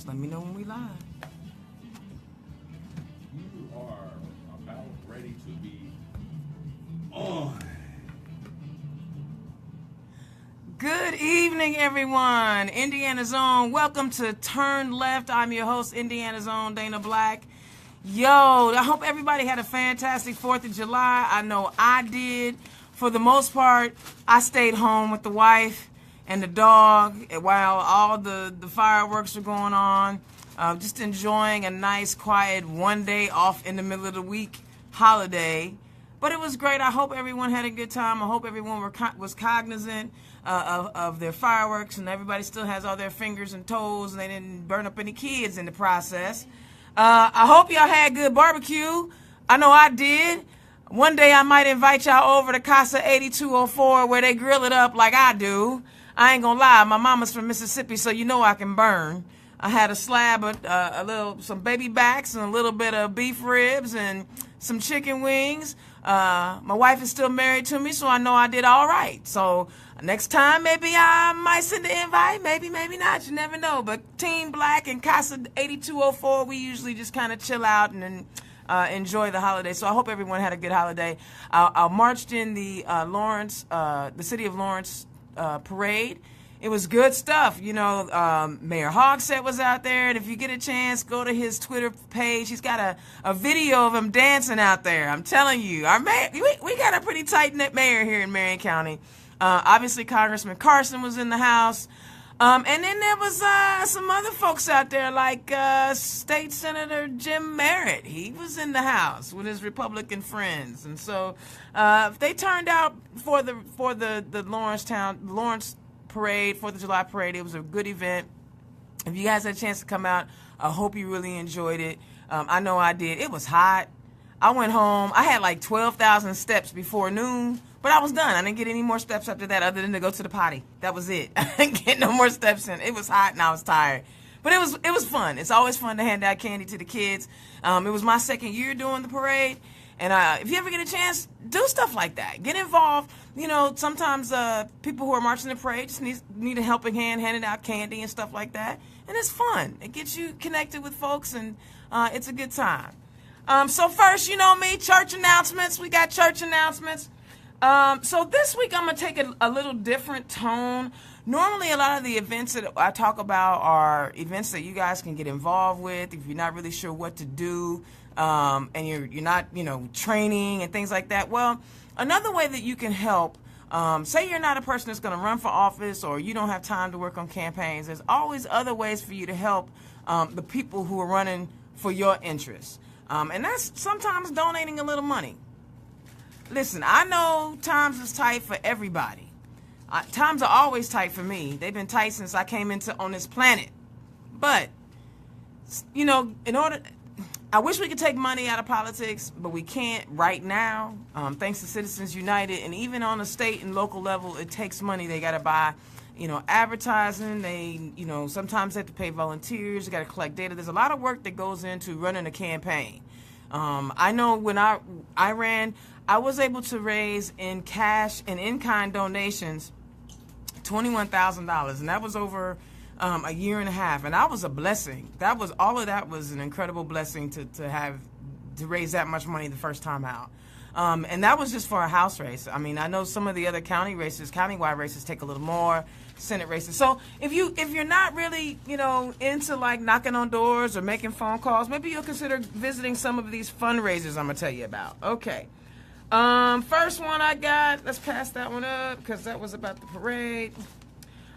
let me know when we live. You are about ready to be on. Good evening, everyone. Indiana's Own. Welcome to Turn Left. I'm your host, Indiana's Own, Dana Black. Yo, I hope everybody had a fantastic 4th of July. I know I did. For the most part, I stayed home with the wife and the dog while all the fireworks were going on. Just enjoying a nice, quiet one day off in the middle of the week holiday. But it was great. I hope everyone had a good time. I hope everyone was cognizant of their fireworks and everybody still has all their fingers and toes and they didn't burn up any kids in the process. I hope y'all had good barbecue. I know I did. One day I might invite y'all over to Casa 8204 where they grill it up like I do. I ain't gonna lie, my mama's from Mississippi, so you know I can burn. I had a slab of some baby backs and a little bit of beef ribs and some chicken wings. My wife is still married to me, so I know I did all right. So next time, maybe I might send an invite. Maybe not. You never know. But Team Black and Casa 8204, we usually just kind of chill out and enjoy the holiday. So I hope everyone had a good holiday. I marched in the City of Lawrence parade. It was good stuff. You know, Mayor Hogsett was out there, and if you get a chance, go to his Twitter page. He's got a video of him dancing out there. I'm telling you, our mayor, we got a pretty tight-knit mayor here in Marion County. Obviously, Congressman Carson was in the house. And then there was some other folks out there, like State Senator Jim Merritt. He was in the house with his Republican friends. And so they turned out for the Lawrence parade, 4th of July parade. It was a good event. If you guys had a chance to come out, I hope you really enjoyed it. I know I did. It was hot. I went home. I had like 12,000 steps before noon, but I was done. I didn't get any more steps after that other than to go to the potty. That was it. I didn't get no more steps in. It was hot and I was tired. But it was fun. It's always fun to hand out candy to the kids. It was my second year doing the parade. And if you ever get a chance, do stuff like that. Get involved. You know, sometimes people who are marching the parade just need a helping hand, handing out candy and stuff like that. And it's fun. It gets you connected with folks, and it's a good time. So first, you know me, church announcements. We got church announcements. So this week I'm going to take a little different tone. Normally, a lot of the events that I talk about are events that you guys can get involved with if you're not really sure what to do. And you're not, training and things like that. Well, another way that you can help, say you're not a person that's going to run for office or you don't have time to work on campaigns, there's always other ways for you to help the people who are running for your interests. And that's sometimes donating a little money. Listen, I know times is tight for everybody. Times are always tight for me. They've been tight since I came on this planet. But, I wish we could take money out of politics, but we can't right now, thanks to Citizens United. And even on a state and local level, it takes money. They got to buy, advertising. They, sometimes they have to pay volunteers. They got to collect data. There's a lot of work that goes into running a campaign. I know when I ran, I was able to raise in cash and in-kind donations $21,000, and that was over a year and a half, and that was a blessing. All of that was an incredible blessing to raise that much money the first time out. And that was just for a House race. I mean, I know some of the other countywide races take a little more, Senate races. So if you're not really, into like knocking on doors or making phone calls, maybe you'll consider visiting some of these fundraisers I'm gonna tell you about. Okay. First one I got, let's pass that one up because that was about the parade.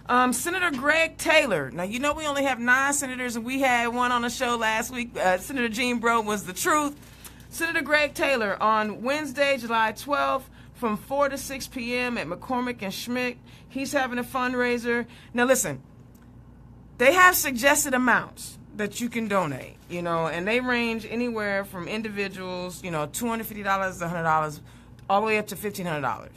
Senator Greg Taylor. Now, we only have 9 senators, and we had one on the show last week. Senator Gene Bro was the truth. Senator Greg Taylor on Wednesday, July 12th, from 4 to 6 p.m. at McCormick and Schmidt. He's having a fundraiser. Now, listen, they have suggested amounts that you can donate, and they range anywhere from individuals, $250 to $100, all the way up to $1,500.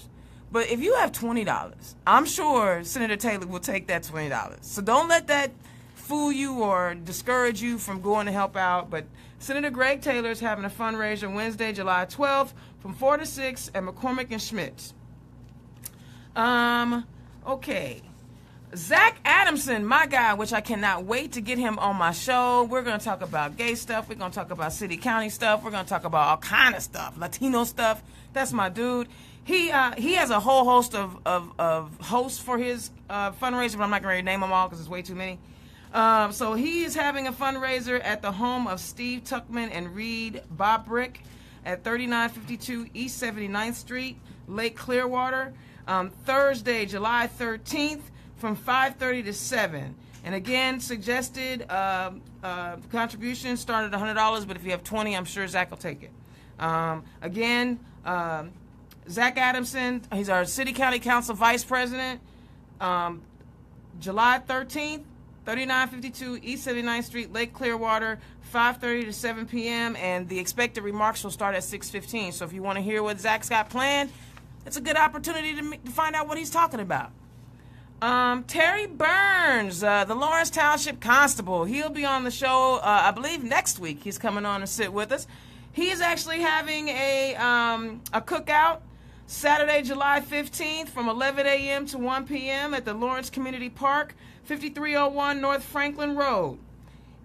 But if you have $20, I'm sure Senator Taylor will take that $20. So don't let that fool you or discourage you from going to help out. But Senator Greg Taylor is having a fundraiser Wednesday, July 12th from 4 to 6 at McCormick and Schmidt. Okay. Zach Adamson, my guy, which I cannot wait to get him on my show. We're going to talk about gay stuff. We're going to talk about city county stuff. We're going to talk about all kind of stuff, Latino stuff. That's my dude. He has a whole host of hosts for his fundraiser, but I'm not going to name them all because it's way too many. So he is having a fundraiser at the home of Steve Tuckman and Reed Bobrick at 3952 East 79th Street, Lake Clearwater, Thursday, July 13th from 5:30 to 7. And again, suggested contributions start at $100, but if you have 20, I'm sure Zach will take it. Again, Zach Adamson, he's our City County Council Vice President, July 13th, 3952 East 79th Street, Lake Clearwater, 5:30 to 7 p.m., and the expected remarks will start at 6:15. So if you want to hear what Zach's got planned, it's a good opportunity to find out what he's talking about. Terry Burns, the Lawrence Township Constable, he'll be on the show, I believe next week. He's coming on to sit with us. He is actually having a cookout Saturday, July 15th from 11 a.m. to 1 p.m. at the Lawrence Community Park, 5301 North Franklin Road.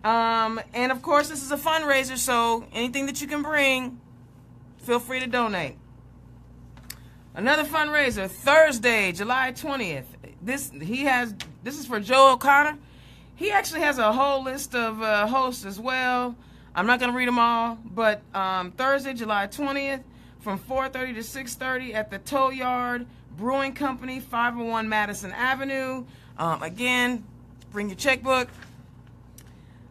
And of course, this is a fundraiser, so anything that you can bring, feel free to donate. Another fundraiser, Thursday, July 20th. This is for Joe O'Connor. He actually has a whole list of hosts as well. I'm not going to read them all, but Thursday, July 20th, from 4:30 to 6:30 at the Tow Yard Brewing Company, 501 Madison Avenue. Again, bring your checkbook.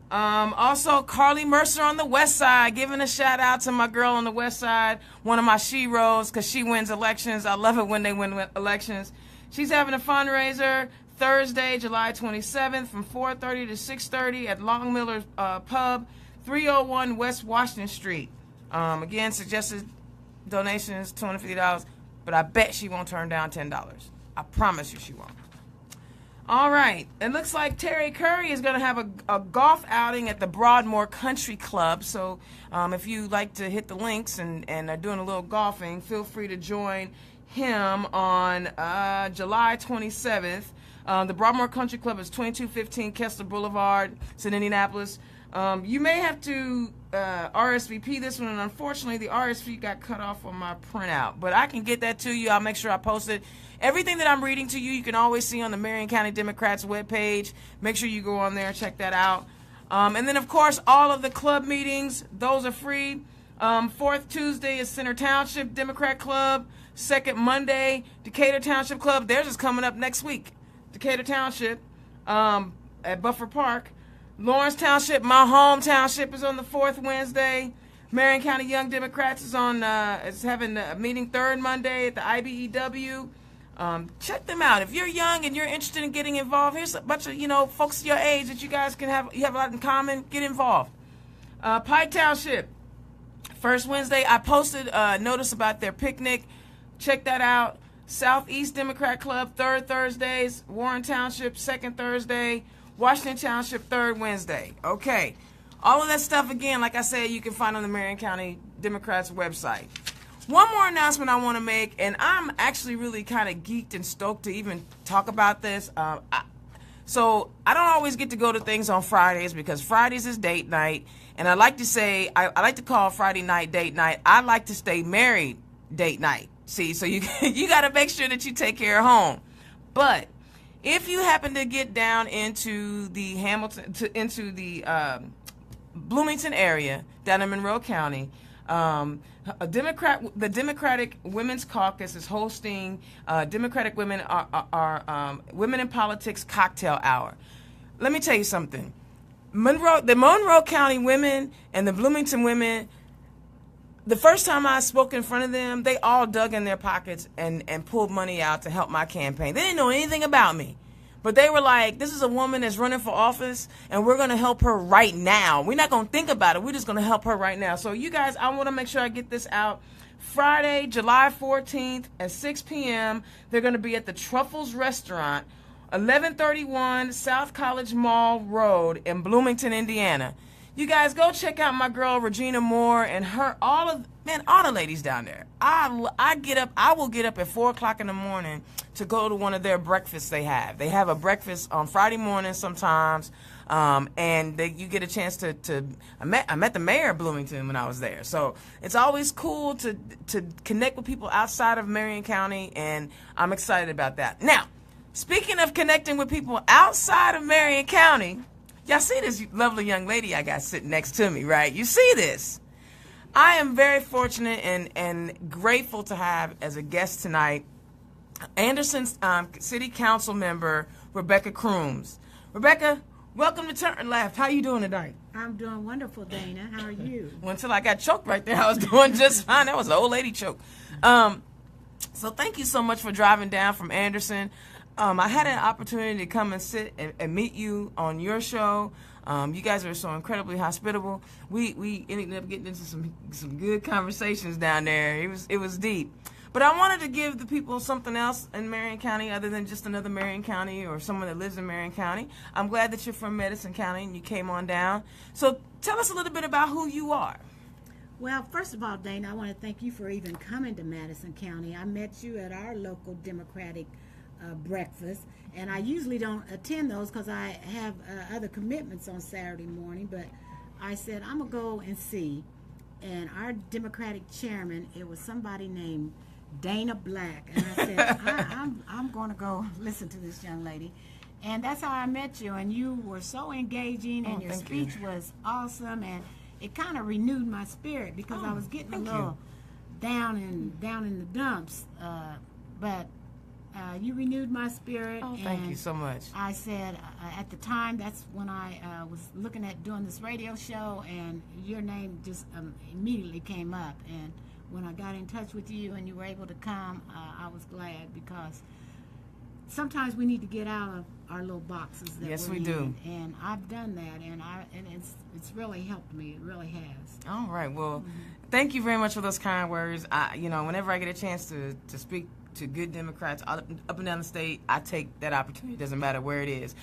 Also, Carly Mercer on the West Side, giving a shout out to my girl on the West Side, one of my she-ros, because she wins elections. I love it when they win elections. She's having a fundraiser Thursday, July 27th from 4:30 to 6:30 at Long Miller's Pub, 301 West Washington Street. Again, suggested donations $250, but I bet she won't turn down $10. I promise you she won't. All right. It looks like Terry Curry is going to have a golf outing at the Broadmoor Country Club. So if you like to hit the links and are doing a little golfing, feel free to join him on July 27th. The Broadmoor Country Club is 2215 Kessler Boulevard. It's in Indianapolis. You may have to RSVP this one, and unfortunately the RSVP got cut off on my printout. But I can get that to you. I'll make sure I post it. Everything that I'm reading to you, you can always see on the Marion County Democrats webpage. Make sure you go on there and check that out. And then, of course, all of the club meetings, those are free. Fourth Tuesday is Center Township Democrat Club. Second Monday, Decatur Township Club. Theirs is coming up next week. Decatur Township at Buffer Park. Lawrence Township, my home township, is on the fourth Wednesday. Marion County Young Democrats is having a meeting third Monday at the IBEW. Check them out. If you're young and you're interested in getting involved, here's a bunch of folks your age that you guys can have. You have a lot in common. Get involved. Pike Township, first Wednesday. I posted a notice about their picnic. Check that out. Southeast Democrat Club, third Thursdays. Warren Township, second Thursday. Washington Township, third Wednesday. Okay. All of that stuff, again, like I said, you can find on the Marion County Democrats website. One more announcement I want to make, and I'm actually really kind of geeked and stoked to even talk about this. So I don't always get to go to things on Fridays because Fridays is date night, and I like to say, I like to call Friday night date night. I like to stay married date night. See, so you got to make sure that you take care of home. But if you happen to get down into the Bloomington area, down in Monroe County, the Democratic Women's Caucus is hosting Democratic Women Women in Politics Cocktail Hour. Let me tell you something. The Monroe County women and the Bloomington women, the first time I spoke in front of them, they all dug in their pockets and pulled money out to help my campaign. They didn't know anything about me. But they were like, this is a woman that's running for office, and we're going to help her right now. We're not going to think about it. We're just going to help her right now. So you guys, I want to make sure I get this out. Friday, July 14th at 6 p.m., they're going to be at the Truffles Restaurant, 1131 South College Mall Road in Bloomington, Indiana. You guys go check out my girl Regina Moore and man, all the ladies down there. I will get up at 4 o'clock in the morning to go to one of their breakfasts they have. They have a breakfast on Friday morning sometimes, and you get a chance to I met the mayor of Bloomington when I was there. So it's always cool to connect with people outside of Marion County, and I'm excited about that. Now, speaking of connecting with people outside of Marion County, y'all see this lovely young lady I got sitting next to me, right? You see this? I am very fortunate and grateful to have as a guest tonight Anderson's City Council member, Rebecca Crumes. Rebecca, welcome to Turn Left. How you doing tonight? I'm doing wonderful, Dana. How are you? Well, until I got choked right there, I was doing just fine. That was an old lady choke. So thank you so much for driving down from Anderson. I had an opportunity to come and sit and meet you on your show. You guys are so incredibly hospitable. We ended up getting into some good conversations down there. It was deep. But I wanted to give the people something else in Marion County other than just another Marion County or someone that lives in Marion County. I'm glad that you're from Madison County and you came on down. So tell us a little bit about who you are. Well, first of all, Dana, I want to thank you for even coming to Madison County. I met you at our local Democratic breakfast, and I usually don't attend those because I have other commitments on Saturday morning, but I said I'm going to go and see. And our Democratic chairman, it was somebody named Dana Black, and I said I'm going to go listen to this young lady, and that's how I met you. And you were so engaging, and your speech was awesome, and it kind of renewed my spirit because I was getting a little down in the dumps, but you renewed my spirit. Oh, thank you so much. I said at the time, that's when I was looking at doing this radio show, and your name just immediately came up. And when I got in touch with you and you were able to come, I was glad because sometimes we need to get out of our little boxes that yes, we're we in. do. And I've done that, and it's really helped me. It really has. All right. Well, thank you very much for those kind words. Whenever I get a chance to speak to good Democrats up and down the state, I take that opportunity. It doesn't matter where it is.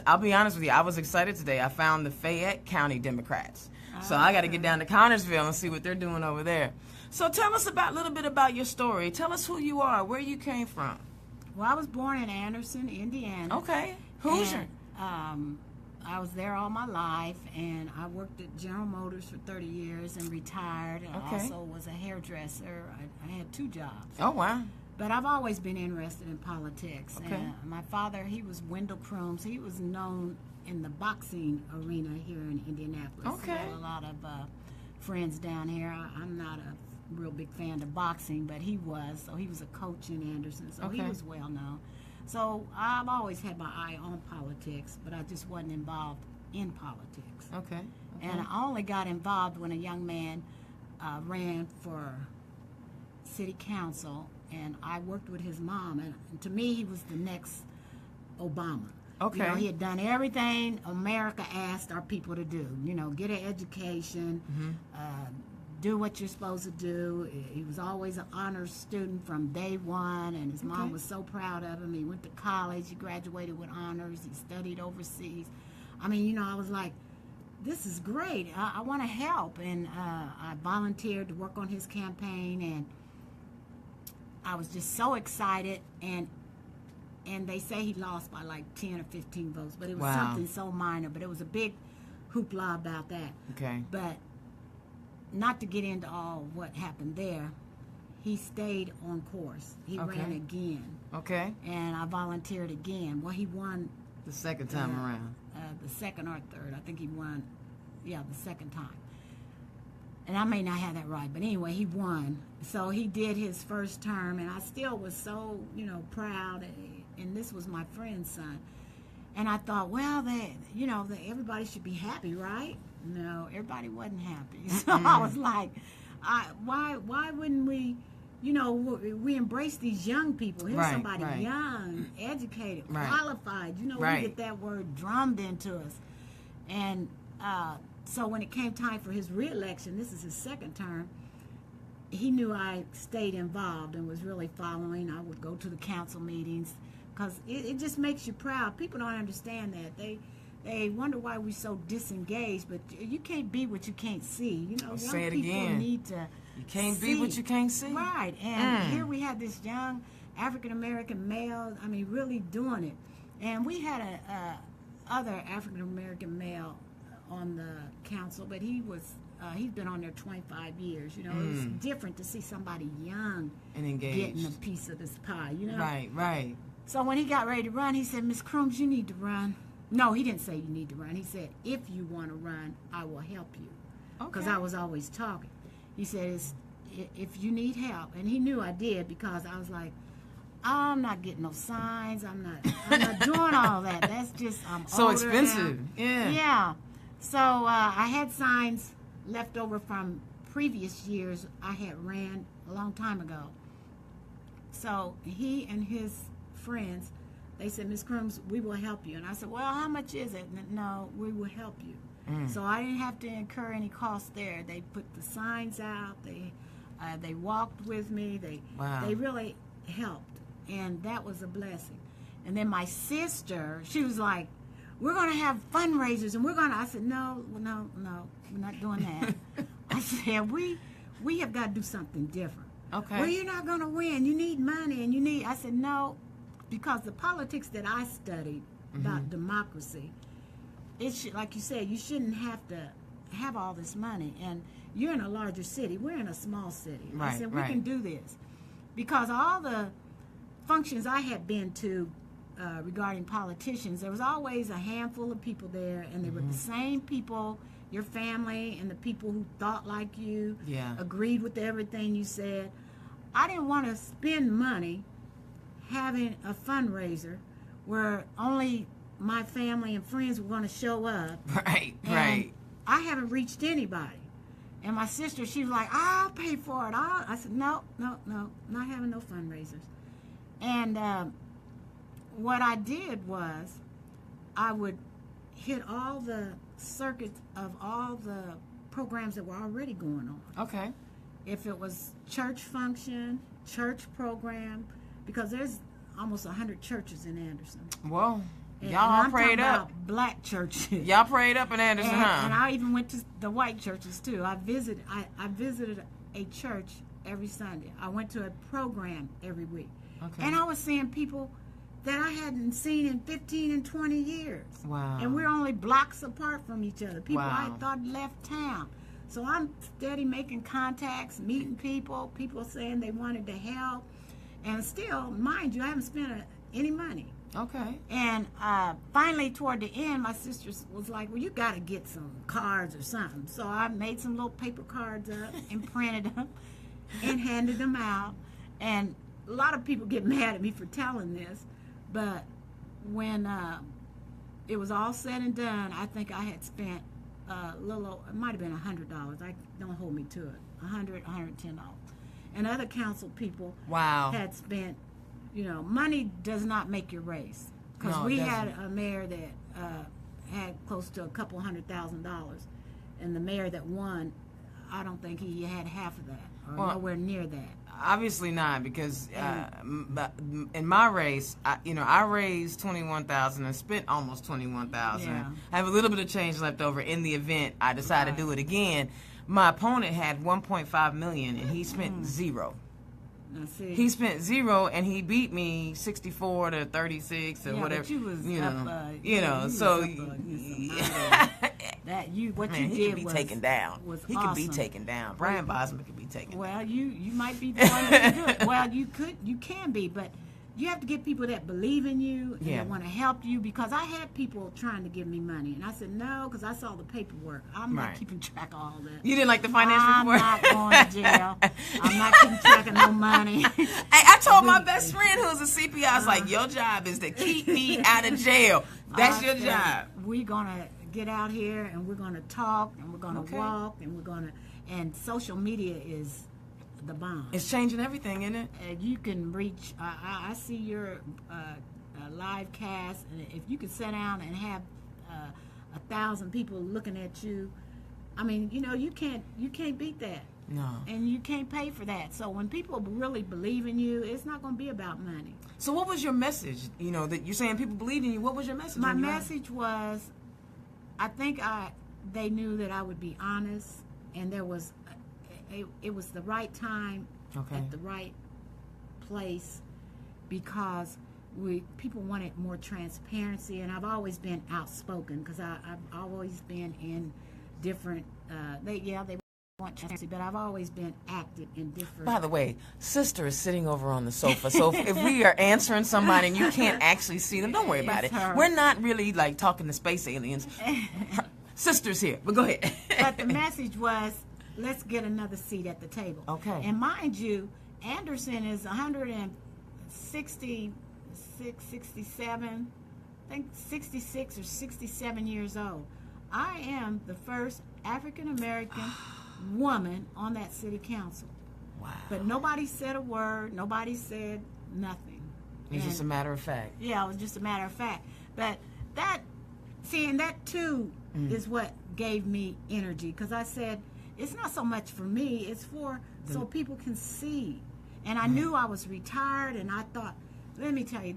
I'll be honest with you, I was excited today. I found the Fayette County Democrats. So I got to get down to Connersville and see what they're doing over there. So tell us a little bit about your story. Tell us who you are, where you came from. Well, I was born in Anderson, Indiana. Okay. Hoosier. I was there all my life, and I worked at General Motors for 30 years and retired. And I also was a hairdresser. I had 2 jobs. Oh, wow. But I've always been interested in politics. Okay. And my father, he was Wendell Crumes. He was known in the boxing arena here in Indianapolis. Okay. I have a lot of friends down here. I'm not a real big fan of boxing, but he was. So he was a coach in Anderson, so he was well known. So I've always had my eye on politics, but I just wasn't involved in politics. Okay. And I only got involved when a young man ran for city council, and I worked with his mom, and to me he was the next Obama. Okay. He had done everything America asked our people to do. Get an education, do what you're supposed to do. He was always an honors student from day one, and his mom was so proud of him. He went to college. He graduated with honors. He studied overseas. I was like, this is great. I want to help. And I volunteered to work on his campaign, and I was just so excited. And they say he lost by like 10 or 15 votes, but it was something so minor. But it was a big hoopla about that. Okay. But not to get into all what happened there, he stayed on course. He ran again. Okay. And I volunteered again. Well, he won the second time around. The second or third. I think he won, the second time. And I may not have that right, but anyway, he won. So he did his first term, and I still was so, proud. And this was my friend's son. And I thought, well, everybody should be happy, right? No, everybody wasn't happy. So I was like, why wouldn't we, we embrace these young people. Here's somebody young, educated, qualified. We get that word drummed into us. And so when it came time for his re-election, this is his second term, he knew I stayed involved and was really following. I would go to the council meetings because it just makes you proud. People don't understand that. they wonder why we're so disengaged. But you can't be what you can't see. You know, I'll young say it people again. need to. You can't see. be what you can't see. Right, and here we had this young African American male. I mean, really doing it. And we had a other African American male on the council, but he was. He's been on there 25 years. You know, it's different to see somebody young And engaged. getting a piece of this pie. You know. Right, right. So when he got ready to run, he said, "Miss Crumes, you need to run." No, he didn't say you need to run. He said, "If you want to run, I will help you." Because Okay. I was always talking. He said, "If you need help," and he knew I did because I was like, "I'm not getting no signs. I'm not doing all that. That's just I'm So older expensive. now." Yeah. Yeah. So I had signs left over from previous years I had ran a long time ago. So he and his friends, they said, "Miss Crumes, we will help you." And I said, "Well, how much is it?" And, "No, we will help you." So I didn't have to incur any cost there. They put the signs out. They walked with me. They really helped, and that was a blessing. And then my sister, she was like, "We're going to have fundraisers, and we're going to." I said, "No, we're not doing that." I said, "We have got to do something different." Okay. "Well, you're not going to win. You need money, and you need." I said, "No," because the politics that I studied about democracy, it should, like you said, you shouldn't have to have all this money. And you're in a larger city. We're in a small city. Right, I said, we right. can do this. Because all the functions I had been to regarding politicians, there was always a handful of people there, and they were the same people, your family, and the people who thought like you, Yeah. agreed with everything you said. I didn't want to spend money having a fundraiser where only my family and friends were going to show up. Right, And right. I haven't reached anybody. And my sister, she was like, "I'll pay for it." I said, no, not having no fundraisers. And what I did was I would hit all the circuits of all the programs that were already going on. Okay. If it was church function, church program, because there's almost 100 churches in Anderson. Well, And y'all all I'm prayed talking up. about black churches. Y'all prayed up in Anderson, And huh? I even went to the white churches too. I visited a church every Sunday. I went to a program every week. Okay. And I was seeing people that I hadn't seen in 15 and 20 years. Wow. And we're only blocks apart from each other. People I Wow. thought left town. So I'm steady making contacts, meeting people saying they wanted to help. And still, mind you, I haven't spent any money. Okay. And finally, toward the end, my sister was like, "Well, you got to get some cards or something." So I made some little paper cards up and printed them and handed them out. And a lot of people get mad at me for telling this, but when it was all said and done, I think I had spent a little, it might have been $100. Don't hold me to it. $110. And other council people Wow. had spent, money does not make your race. Because No, it we doesn't. had a mayor that had close to a couple $100,000, and the mayor that won, I don't think he had half of that, or Well, nowhere near that. Obviously not, because but in my race, I raised $21,000 and spent almost $21,000. Yeah. I have a little bit of change left over in the event I decide to Right. do it again. My opponent had $1.5 million and he spent zero. Now, see, He spent zero and he beat me 64 to 36 or yeah, whatever. but you was you up, know, you so was up, what man, you he did could be was taken down. was He could be awesome. taken down. Brian Bosman could be taken down. Well, you might be the one that can do it. Well, you can be, but you have to get people that believe in you and Yeah. that want to help you. Because I had people trying to give me money, and I said no, because I saw the paperwork. I'm Right. not keeping track of all that. You didn't like the finance I'm report? not going to jail. I'm not keeping track of no money. Hey, I told my best friend who's a CPA, I was like, your job is to keep me out of jail. That's I your said, job. We're gonna get out here and we're gonna talk and we're gonna Okay. walk and and social media is the bomb. It's changing everything, isn't it? You can reach. I see your live cast, and if you could sit down and have 1,000 people looking at you, I mean, you can't beat that. No. And you can't pay for that. So when people really believe in you, it's not going to be about money. So what was your message? That you're saying people believe in you. What was your message? My when you message was, I think they knew that I would be honest, and there was it was the right time at the right place, because people wanted more transparency, and I've always been outspoken because I've always been in different. They want transparency, but I've always been active in different. By the way, sister is sitting over on the sofa, so if we are answering somebody and you can't actually see them, don't worry about it. Her. We're not really like talking to space aliens. Sister's here, but go ahead. But the message was, let's get another seat at the table. Okay. And mind you, Anderson is 166, 67, I think 66 or 67 years old. I am the first African American woman on that city council. Wow. But nobody said a word. Nobody said nothing. It's just a matter of fact. Yeah, it was just a matter of fact. But that too is what gave me energy, because I said, it's not so much for me, it's so people can see. And I knew I was retired, and I thought, let me tell you,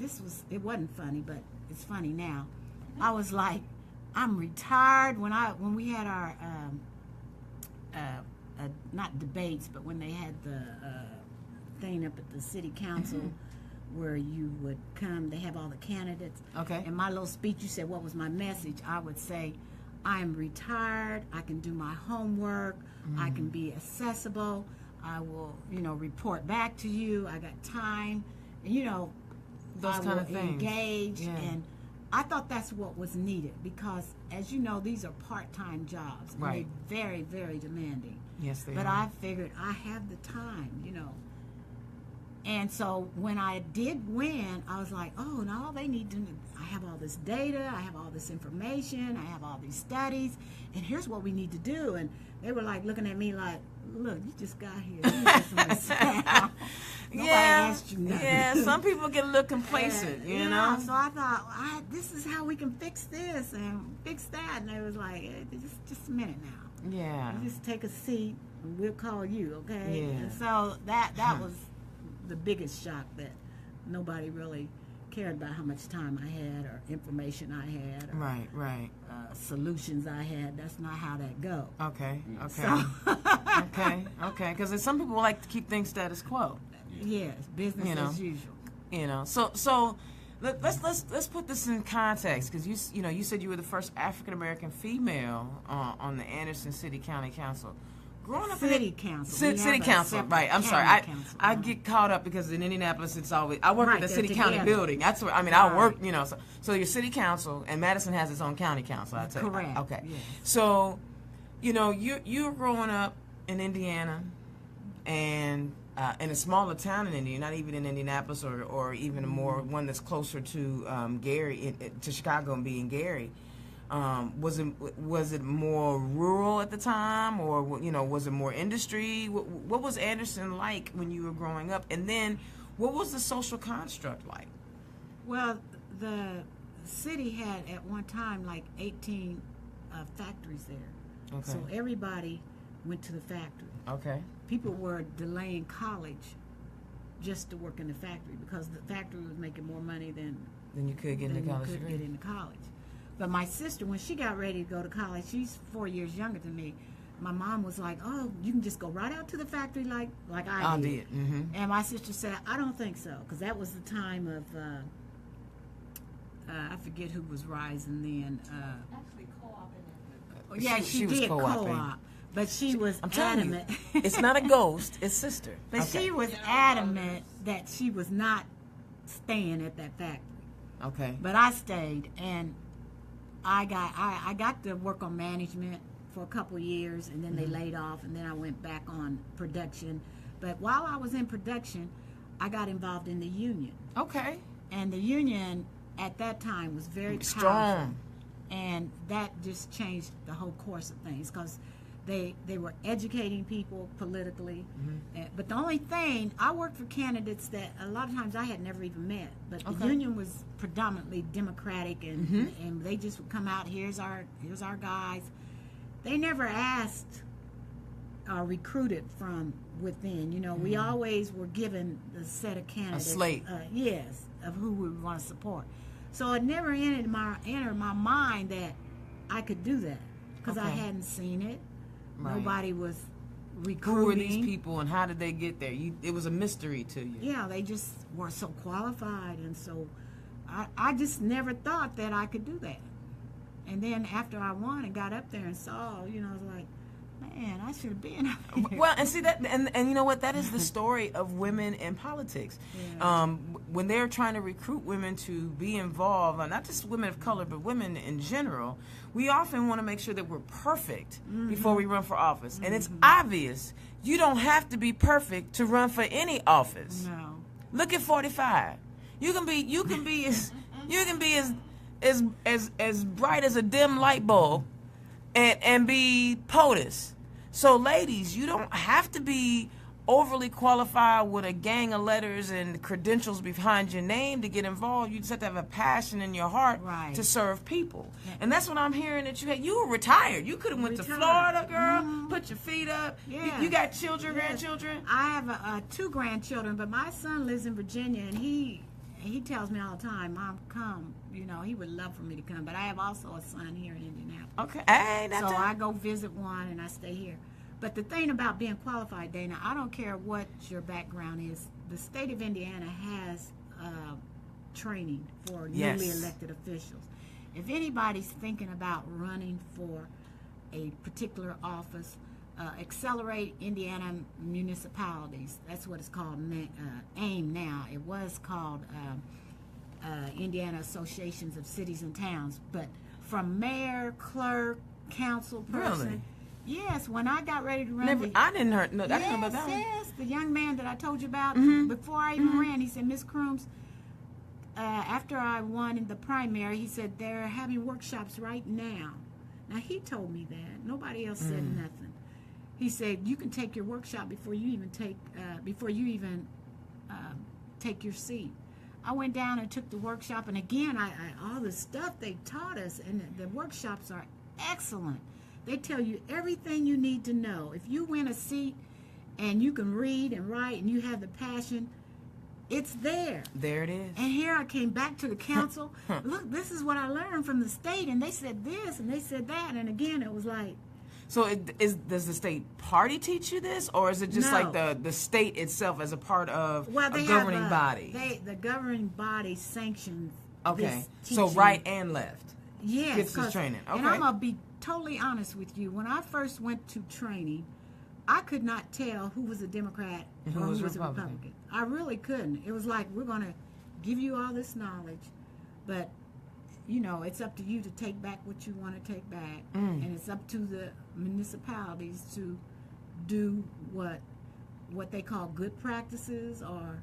it wasn't funny, but it's funny now. I was like, I'm retired. When we had our not debates, but when they had the thing up at the city council where you would come, they have all the candidates. Okay. And my little speech, you said, what was my message? I would say, I am retired. I can do my homework. I can be accessible. I will, report back to you. I got time. And, those kind of things. Engage. Yeah. And I thought that's what was needed, because, as you know, these are part-time jobs. Right. And they're very, very demanding. Yes, they But are. I figured I have the time, And so when I did win, I was like, oh, now all they need to know, I have all this data, I have all this information, I have all these studies, and here's what we need to do. And they were like looking at me like, look, you just got here. You just understand. Nobody asked you nothing. Yeah, some people get a little complacent, you know? So I thought, this is how we can fix this and fix that. And they was like, just a minute now. Yeah. You just take a seat and we'll call you, okay? Yeah. And so that was the biggest shock, that nobody really cared about how much time I had or information I had or Right. solutions I had. That's not how that go. Okay. So, Okay. Because some people like to keep things status quo. yes, business as usual. So let's put this in context, because you said you were the first African American female on the Anderson City County Council. Growing up City council. City council, right? I'm sorry. I get caught up because in Indianapolis it's always I work at the city county building. That's where I work. So your city council, and Madison has its own county council. I tell you. Correct. Okay. Yes. So, you're growing up in Indiana, and in a smaller town in Indiana, not even in Indianapolis or even one that's closer to Gary, to Chicago, and being Gary. Was it more rural at the time, or was it more industry? What was Anderson like when you were growing up, and then what was the social construct like? Well, the city had at one time like 18 factories there. Okay. So everybody went to the factory. Okay. People were delaying college just to work in the factory, because the factory was making more money than Then you could get into college you could degree. get into college. But my sister, when she got ready to go to college, she's 4 years younger than me. My mom was like, "Oh, you can just go right out to the factory like I did." Mm-hmm. And my sister said, "I don't think so," because that was the time of I forget who was rising then. Actually, co-oping She was did co-oping. co-op, but she was I'm telling adamant. you, it's not a ghost, it's sister. But Okay. she was adamant that she was not staying at that factory. Okay. But I stayed, and I got to work on management for a couple of years, and then they laid off, and then I went back on production. But while I was in production, I got involved in the union. Okay. And the union at that time was very powerful. Strong. And that just changed the whole course of things, because they were educating people politically. But the only thing, I worked for candidates that a lot of times I had never even met. But the union was predominantly Democratic, and they just would come out, here's our guys. They never asked or recruited from within. We always were given the set of candidates. A slate. Yes, of who we want to support. So it never entered my mind that I could do that because I Okay. hadn't seen it. Right. Nobody was recruiting. Who are these people and how did they get there? It was a mystery to you. Yeah, they just were so qualified, and so I just never thought that I could do that. And then after I won and got up there and saw, you know, I was like, man, I should have been up there. Well, and see that, and you know what? That is the story of women in politics. Yeah. When they're trying to recruit women to be involved, not just women of color, but women in general, we often want to make sure that we're perfect before we run for office. And it's obvious you don't have to be perfect to run for any office. No. Look at 45. You can be as bright as a dim light bulb, and be POTUS. So, ladies, you don't have to be overly qualified with a gang of letters and credentials behind your name to get involved. You just have to have a passion in your heart Right. to serve people. And that's what I'm hearing that you had. You were retired. You could have went to Florida, girl, put your feet up. Yeah. You got children, Yes. grandchildren? I have 2 grandchildren, but my son lives in Virginia, and he tells me all the time, Mom, come. You know, he would love for me to come. But I have also a son here in Indianapolis. Okay. Hey, that's So it. I go visit one, and I stay here. But the thing about being qualified, Dana, I don't care what your background is. The state of Indiana has training for Yes. newly elected officials. If anybody's thinking about running for a particular office, Accelerate Indiana Municipalities, that's what it's called, AIM now. It was called Indiana Associations of Cities and Towns. But from mayor, clerk, council person. Really? Yes, when I got ready to run, I didn't know about that one. yes, the young man that I told you about Mm-hmm. before I even ran, he said, Miss Crumes, after I won in the primary, he said they're having workshops right now. Now he told me that. Nobody else said nothing. He said you can take your workshop before you even take your seat. I went down and took the workshop, and again, I all the stuff they taught us, and the workshops are excellent. They tell you everything you need to know. If you win a seat and you can read and write and you have the passion, it's there. There it is. And here I came back to the council. Look, this is what I learned from the state, and they said this and they said that, and again it was like. So does the state party teach you this, or is it just No. like the state itself as a part of Well, a they governing have, body? The governing body sanctions. Okay, This so teaching. right and left. Yes, Gets this 'cause- training. And Okay. I'm gonna be totally honest with you. When I first went to training, I could not tell who was a Democrat And or who who was was a Republican. Republican. I really couldn't. It was like, we're gonna give you all this knowledge, but you know, it's up to you to take back what you want to take back, and it's up to the municipalities to do what they call good practices or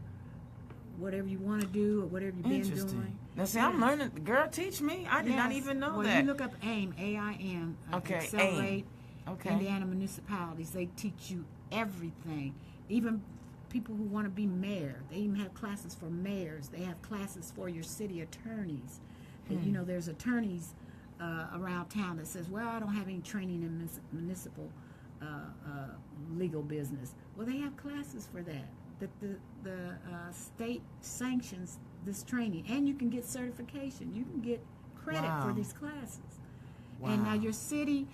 whatever you want to do or whatever you've been Interesting. doing. Now, see, I'm learning. Girl, teach me. I did not Yes. even know well, that. you look up AIM, AIM, Okay, Accelerate Okay. Indiana Municipalities. They teach you everything. Even people who want to be mayor. They even have classes for mayors. They have classes for your city attorneys. And, you know, there's attorneys around town that says, well, I don't have any training in municipal legal business. Well, they have classes for that. The state sanctions this training, and you can get certification. You can get credit Wow. for these classes. Wow. And now your city,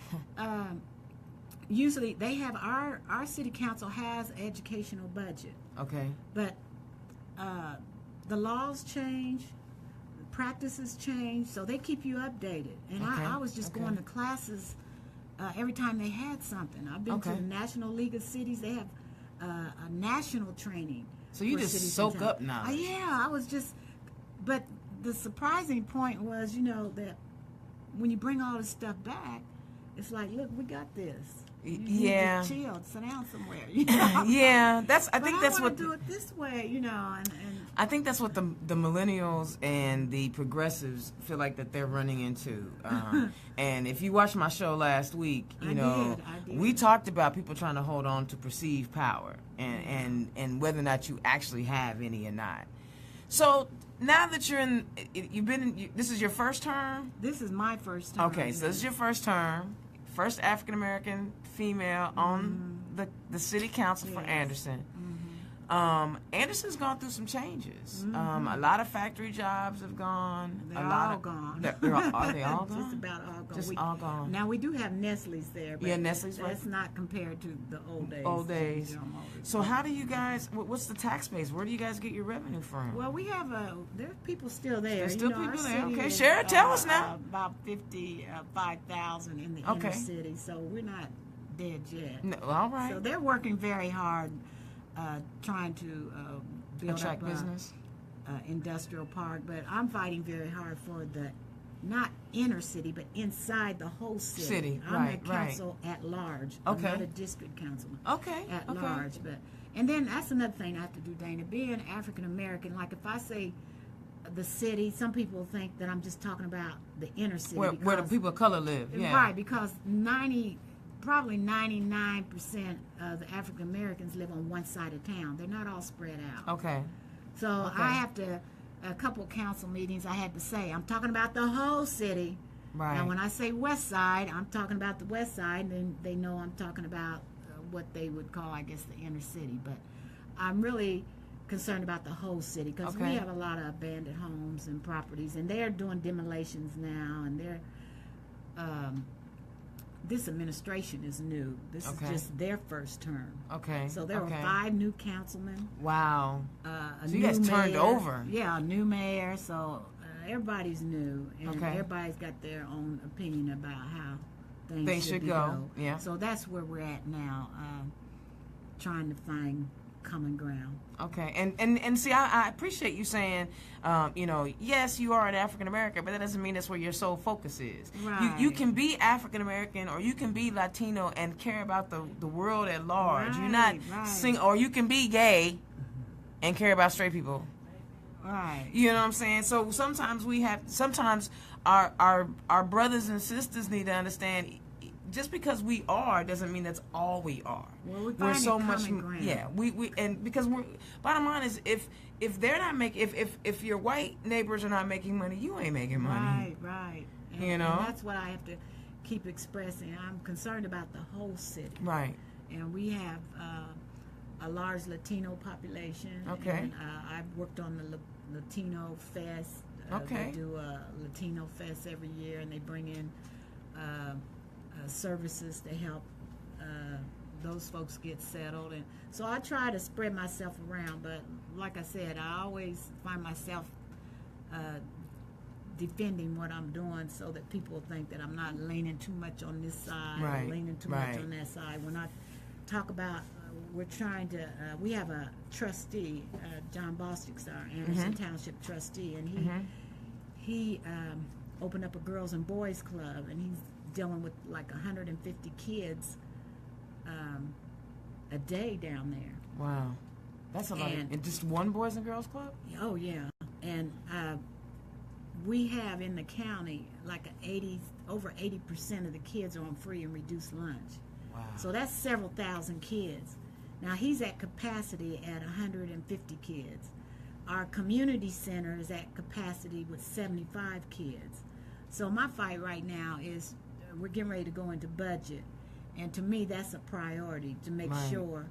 usually they have our city council has an educational budget, Okay. but the laws change, practices change, so they keep you updated. And Okay, I was just okay. going to classes every time they had something. I've been to Okay. the National League of Cities. They have a national training. So you for just cities soak and up towns. knowledge. Yeah, I was just, but the surprising point was, you know, that when you bring all this stuff back, it's like, look, we got this. You need Yeah. to chill, sit down somewhere. You know? Yeah, I But think that's wanna what do it this way, you know, and I think that's what the millennials and the progressives feel like that they're running into. And if you watched my show last week, you I know, did. we talked about people trying to hold on to perceived power and whether or not you actually have any or not. So now that this is your first term? this is my first time. Okay, so this is your first term, first African American female on the city council for Yes. Anderson. Anderson's gone through some changes. A lot of factory jobs have gone. They're lot all of, gone. Are they all gone? Just about all gone. Just all gone. Now we do have Nestle's there, but Nestle's that's right. not compared to the old days. Old days. You know, So how do you guys? What's the tax base? Where do you guys get your revenue from? well, we have there's people still there. There's still you know, people our there. city Okay, is, Share it. Tell us now. About 55,000 in the Okay. inner city, so we're not dead yet. No, all right. So they're working very hard, trying to build Attract up business. Industrial park. But I'm fighting very hard for the not inner city, but inside the whole city. I'm right, a council at large. Okay. I'm not a district councilman. Okay. At okay. large, but and then that's another thing I have to do, Dana. Being African American, like if I say the city, some people think that I'm just talking about the inner city. Where the people of color live. Yeah. Right, because probably 99% of the African Americans live on one side of town. They're not all spread out. Okay. So Okay. I have to, a couple council meetings, I had to say, I'm talking about the whole city. Right. Now, when I say west side, I'm talking about the west side, and then they know I'm talking about what they would call, I guess, the inner city. But I'm really concerned about the whole city because Okay. we have a lot of abandoned homes and properties, and they're doing demolitions now, and they're this administration is new. This Okay. is just their first term. Okay. So there okay. were 5 new councilmen. Wow. A So you new guys turned mayor. over. Yeah, a new mayor. So everybody's new, and Okay. everybody's got their own opinion about how things Things should should be go, yeah. So that's where we're at now, trying to find common ground. Okay, and see, I appreciate you saying, yes, you are an African American, but that doesn't mean that's where your sole focus is. Right. You can be African American, or you can be Latino and care about the world at large. You're not Right. or you can be gay and care about straight people. Right. You know what I'm saying? So sometimes our brothers and sisters need to understand. Just because we are doesn't mean that's all we are. Well, we're so finding much, common ground. yeah. We and because we're bottom line is if they're not making if your white neighbors are not making money, you ain't making money. Right. You know? and that's what I have to keep expressing. I'm concerned about the whole city. Right. And we have a large Latino population. Okay. And I've worked on the Latino Fest. Okay. They do a Latino Fest every year, and they bring in services to help those folks get settled. And so I try to spread myself around, but like I said, I always find myself defending what I'm doing so that people think that I'm not leaning too much on this side Right, or leaning too right. much on that side. When I talk about we're trying to we have a trustee, John Bostic's our Anderson Township trustee, and he opened up a girls and boys club, and he's dealing with like 150 kids a day down there. Wow. That's a lot. And just one Boys and Girls Club? Oh yeah, and we have in the county like over 80% of the kids are on free and reduced lunch. Wow. So that's several thousand kids. Now he's at capacity at 150 kids. Our community center is at capacity with 75 kids. So my fight right now is we're getting ready to go into budget, and to me that's a priority to make Right. sure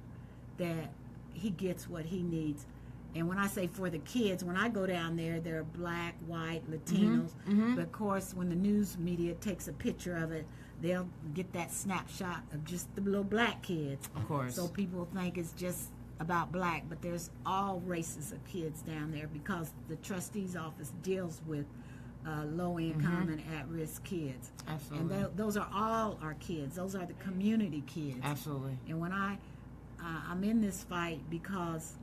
that he gets what he needs. And when I say for the kids, when I go down there, they're black, white, Latinos. But of course, when the news media takes a picture of it, they'll get that snapshot of just the little black kids. Of course. So people think it's just about black, but there's all races of kids down there because the trustee's office deals with low income and at-risk kids. Absolutely. And those are all our kids. Those are the community kids. Absolutely. And when I'm in this fight because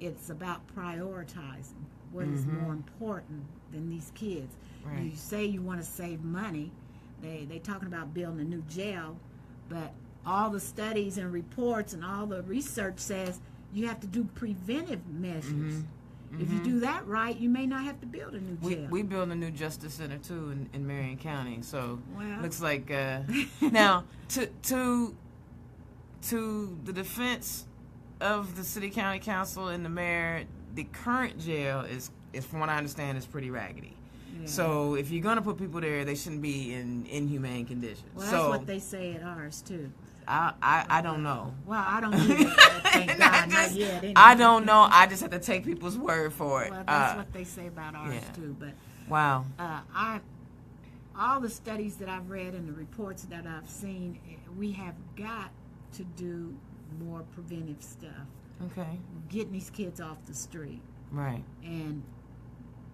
it's about prioritizing what is more important than these kids. Right. You say you want to save money. They talking about building a new jail, but all the studies and reports and all the research says you have to do preventive measures. If you do that right, you may not have to build a new jail. We build a new justice center too in Marion County. So Well. looks like now to the defense of the city county council and the mayor, the current jail is from what I understand is pretty raggedy. Yeah. So if you're gonna put people there, they shouldn't be in inhumane conditions. Well, so that's what they say at ours too. I don't know. Well, I don't either. Thank God, not yet. Anyway. I don't know. I just have to take people's word for it. Well, that's what they say about ours too. But wow. All the studies that I've read and the reports that I've seen, we have got to do more preventive stuff. Okay. Getting these kids off the street. Right. And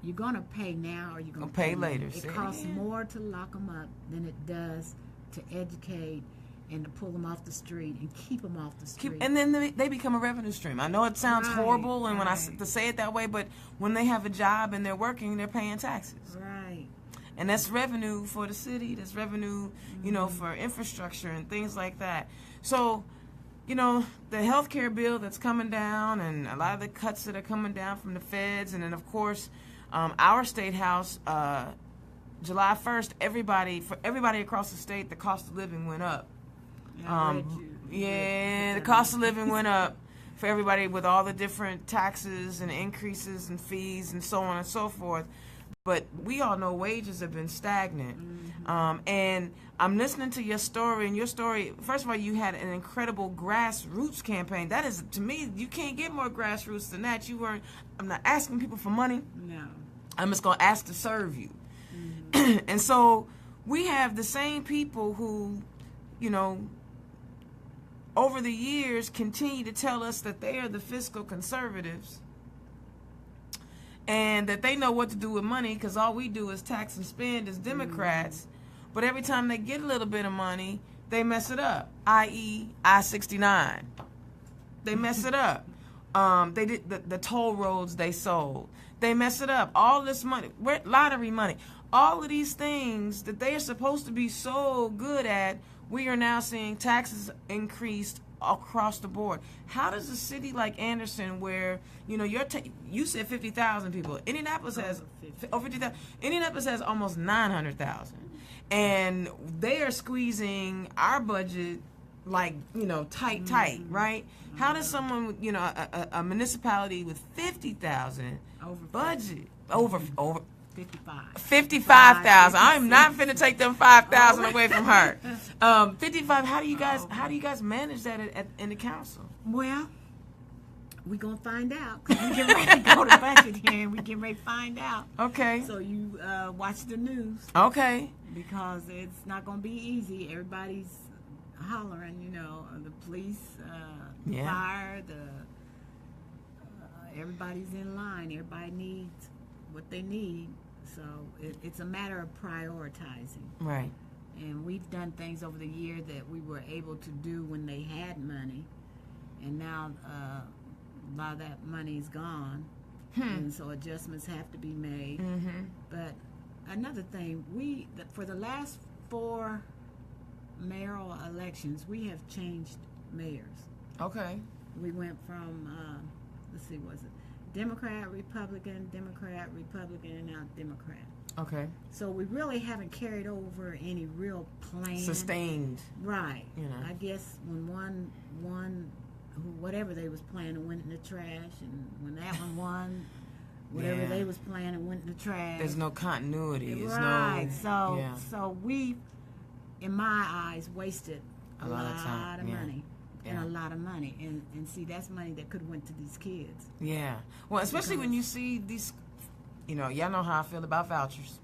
you're going to pay now or you're going to pay later. It costs more to lock them up than it does to educate and to pull them off the street and keep them off the street. And then they become a revenue stream. I know it sounds horrible and when I to say it that way, but when they have a job and they're working, they're paying taxes. Right. And that's revenue for the city. That's revenue, for infrastructure and things like that. So, the healthcare bill that's coming down and a lot of the cuts that are coming down from the feds. And then, of course, our state house, July 1st, everybody across the state, the cost of living went up. The cost of living went up for everybody with all the different taxes and increases and fees and so on and so forth. But we all know wages have been stagnant. And I'm listening to your story, and your story, first of all, you had an incredible grassroots campaign. That is, to me, you can't get more grassroots than that. I'm not asking people for money. No. I'm just going to ask to serve you. And so we have the same people who, over the years continue to tell us that they are the fiscal conservatives and that they know what to do with money because all we do is tax and spend as Democrats. But every time they get a little bit of money, they mess it up, i.e. I-69. They mess it up. They did the toll roads they sold. They mess it up. All this money, lottery money, all of these things that they are supposed to be so good at, we are now seeing taxes increased across the board. How does a city like Anderson, where you said 50,000 people, Indianapolis has 50,000. Indianapolis has almost 900,000, and they are squeezing our budget like tight, right? How does someone a municipality with 50,000 budget over 55,000? I'm not finna take them 5,000 away from her. 55. How do you guys manage that in the council? Well, we're gonna find out because we get ready to go to budget hearing. We get ready to find out. Okay. So you watch the news. Okay. Because it's not gonna be easy. Everybody's hollering. The police, fire, everybody's in line. Everybody needs what they need. So it's a matter of prioritizing. Right. And we've done things over the year that we were able to do when they had money. And now a lot of that money is gone. And so adjustments have to be made. But another thing, for the last 4 mayoral elections, we have changed mayors. Okay. We went from, was it Democrat, Republican, and now Democrat. Okay. So we really haven't carried over any real plan. Sustained. Right. I guess when one whatever they was planning went in the trash, and when that one won, whatever they was planning went in the trash. There's no continuity. Right. So we, in my eyes, wasted a lot of money. And a lot of money, and see, that's money that could have went to these kids. Yeah, well, especially when you see these, y'all know how I feel about vouchers.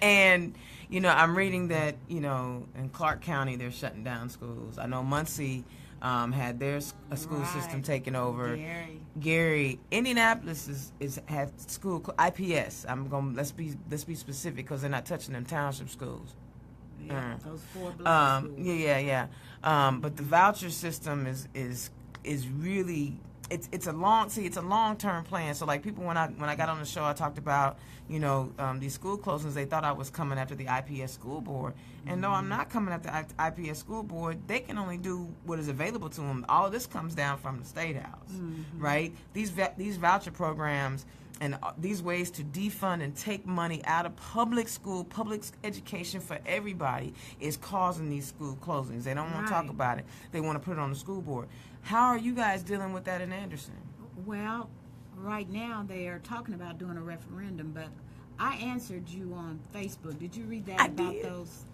And I'm reading that in Clark County they're shutting down schools. I know Muncie had their school system taken over. Gary, Indianapolis has school IPS. Let's be specific because they're not touching them township schools. Yeah, those 4 block schools. Yeah. But the voucher system is really it's a long-term plan. So like people when I got on the show, I talked about these school closings. They thought I was coming after the IPS school board, and no, I'm not coming after the IPS school board. They can only do what is available to them. All of this comes down from the State House, right? These voucher programs. And these ways to defund and take money out of public school, public education for everybody is causing these school closings. They don't want to talk about it. They want to put it on the school board. How are you guys dealing with that in Anderson? Well, right now they are talking about doing a referendum, but I answered you on Facebook. Did you read that I about did. those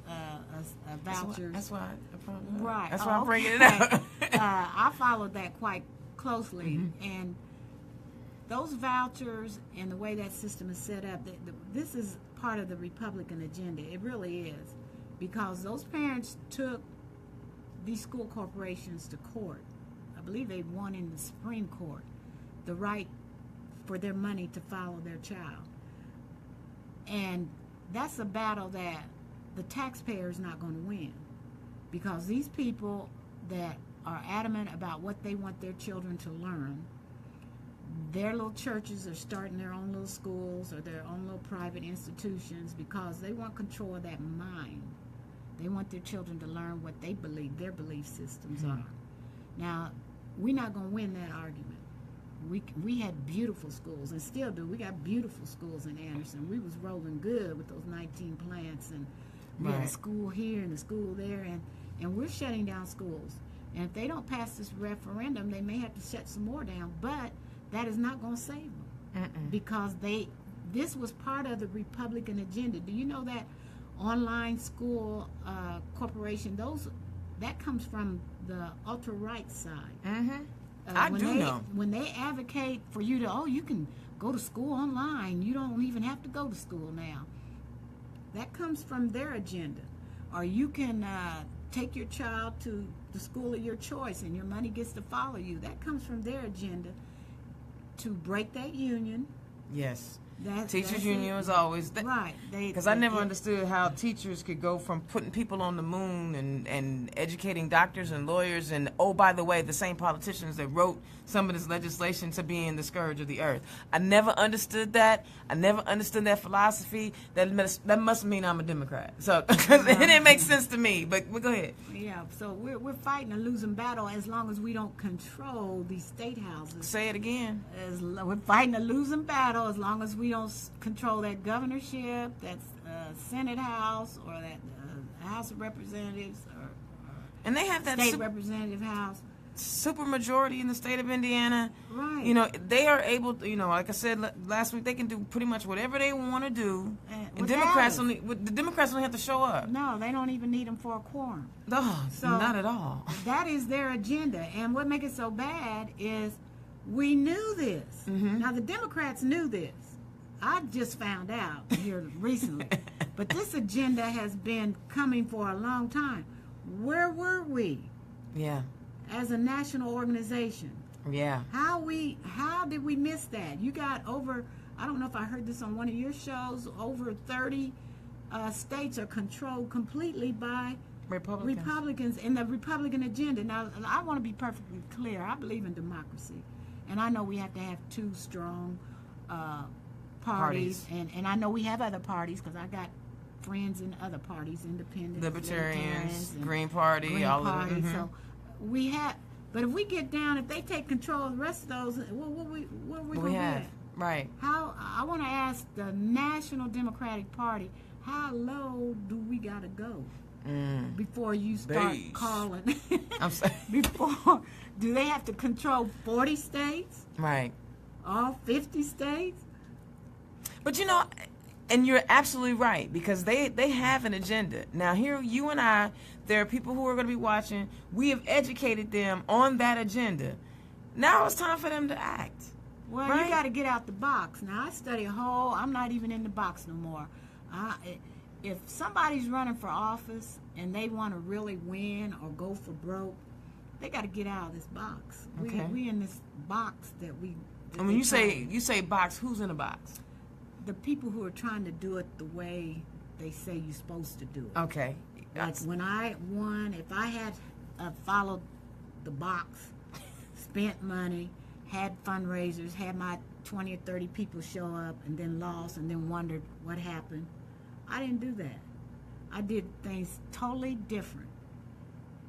vouchers? That's why I brought it up. Right. That's why I'm bringing it okay. up. I followed that quite closely, Mm-hmm. and those vouchers and the way that system is set up, this is part of the Republican agenda. It really is, because those parents took these school corporations to court. I believe they won in the Supreme Court the right for their money to follow their child. And that's a battle that the taxpayer is not going to win, because these people that are adamant about what they want their children to learn, their little churches are starting their own little schools or their own little private institutions because they want control of that mind. They want their children to learn what they believe their belief systems are. Now, we're not going to win that argument. We had beautiful schools, and still do. We got beautiful schools in Anderson. We was rolling good with those 19 plants, and we had a school here and a school there, and we're shutting down schools. And if they don't pass this referendum, they may have to shut some more down, but that is not going to save them. Because this was part of the Republican agenda. Do you know that online school corporation, that comes from the ultra-right side? I do know. When they advocate for you to, you can go to school online, you don't even have to go to school now. That comes from their agenda. Or you can take your child to the school of your choice and your money gets to follow you. That comes from their agenda to break that union. Yes. That's Teachers union was always right. Because I never understood how teachers could go from putting people on the moon and educating doctors and lawyers and, oh, by the way, the same politicians that wrote some of this legislation to being the scourge of the earth. I never understood that. I never understood that philosophy. That must mean I'm a Democrat. So because it didn't make sense to me. But go ahead. Yeah. So we're fighting a losing battle as long as we don't control these state houses. Say it again. We're fighting a losing battle as long as we don't control that governorship, that Senate House, or that House of Representatives, or and they have that state representative house. Super majority in the state of Indiana. Right. You know, they are able to, like I said last week, they can do pretty much whatever they want to do. And the Democrats don't have to show up. No, they don't even need them for a quorum. No, not at all. That is their agenda. And what makes it so bad is we knew this. Now, the Democrats knew this. I just found out here recently. But this agenda has been coming for a long time. Where were we? Yeah. As a national organization. Yeah. How did we miss that? You got over, I don't know if I heard this on one of your shows, over 30 states are controlled completely by Republicans in the Republican agenda. Now, I want to be perfectly clear. I believe in democracy. And I know we have to have two strong parties. And I know we have other parties because I got friends in other parties, independents, Libertarians, Green Party, all of it. So we have, but if we get down, if they take control of the rest of those, what are we going to get? Right. How, I want to ask the National Democratic Party, how low do we got to go before you start calling? I'm sorry. Do they have to control 40 states? Right. All 50 states? But and you're absolutely right, because they have an agenda. Now, here, you and I, there are people who are going to be watching. We have educated them on that agenda. Now it's time for them to act. Well, right? You got to get out the box. Now, I study I'm not even in the box no more. If somebody's running for office and they want to really win or go for broke, they got to get out of this box. Okay. We in this box that we... And when you say box, who's in the box? The people who are trying to do it the way they say you're supposed to do it. Okay. Like when I won, if I had followed the box, spent money, had fundraisers, had my 20 or 30 people show up and then lost and then wondered what happened, I didn't do that. I did things totally different.